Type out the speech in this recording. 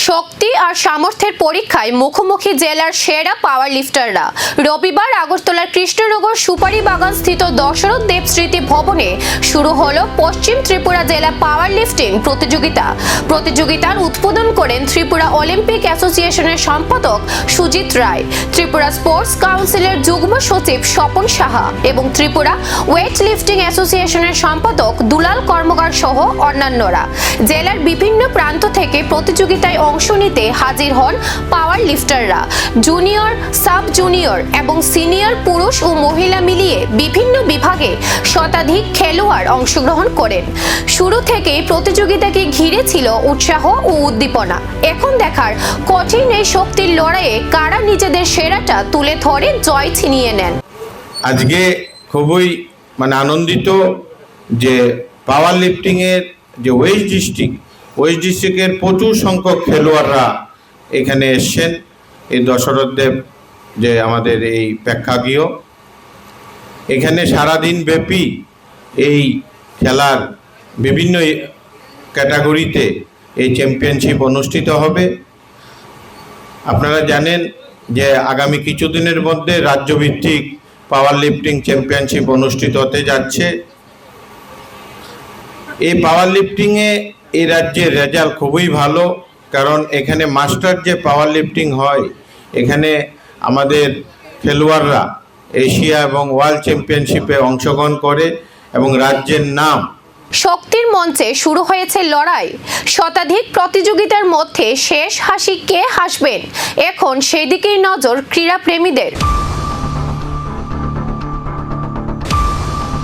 শক্তি আর সামর্থ্যের পরীক্ষায় মুখোমুখি জেলার সেরা পাওয়ার লিফটাররা। রবিবার আগরতলার কৃষ্ণনগর সুপারি বাগান স্থিত দশরথ দেব স্মৃতি ভবনে শুরু হলো পশ্চিম ত্রিপুরা জেলা পাওয়ার লিফটিং প্রতিযোগিতার উদ্বোধন করেন ত্রিপুরা অলিম্পিক অ্যাসোসিয়েশনের সম্পাদক সুজিত রায়, ত্রিপুরা স্পোর্টস কাউন্সিলের যুগ্ম সচিব স্বপন সাহা এবং ত্রিপুরা ওয়েট লিফটিং অ্যাসোসিয়েশনের সম্পাদক দুলাল কর্মকার সহ অন্যান্যরা। জেলার বিভিন্ন প্রান্ত থেকে প্রতিযোগিতায় অংশ নিতে হাজির হন পাওয়ার লিফটাররা। জুনিয়র, সাব জুনিয়র এবং সিনিয়র পুরুষ ও মহিলা মিলিয়ে বিভিন্ন বিভাগে শতাধিক খেলোয়াড় অংশগ্রহণ করেন। শুরু থেকেই প্রতিযোগিতাকে ঘিরে ছিল উৎসাহ ও উদ্দীপনা। এখন দেখার কঠিন এই শক্তির লড়াইয়ে কারা নিজেদের সেরাটা তুলে ধরে জয় ছিনিয়ে নেন। আজকে খুবই আনন্দিত যে পাওয়ার লিফটিং এর যে ওয়েস্ট ডিস্ট্রিক্টের প্রচুর সংখ্যক খেলোয়াড়রা এখানে এসছেন। এই দশরথ দেব যে আমাদের এই প্রেক্ষাগৃহ, এখানে সারাদিন ব্যাপী এই খেলার বিভিন্ন ক্যাটাগরিতে এই চ্যাম্পিয়নশিপ অনুষ্ঠিত হবে। আপনারা জানেন যে আগামী কিছুদিনের মধ্যে রাজ্যভিত্তিক পাওয়ার লিফটিং চ্যাম্পিয়নশিপ অনুষ্ঠিত হতে যাচ্ছে। এই পাওয়ার লিফটিংয়ে এই রাজ্যের রেজাল্ট খুবই ভালো, কারণ এখানে মাস্টার যে পাওয়ার লিফটিং হয়, এখানে আমাদের খেলোয়াড়রা এশিয়া এবং ওয়ার্ল্ড চ্যাম্পিয়নশিপে অংশগ্রহণ করে এবং রাজ্যের নাম। শক্তির মঞ্চে শুরু হয়েছে লড়াই। শতাধিক প্রতিযোগিতার মধ্যে শেষ হাসি কে হাসবেন, এখন সেদিকেই নজর ক্রীড়াপ্রেমীদের।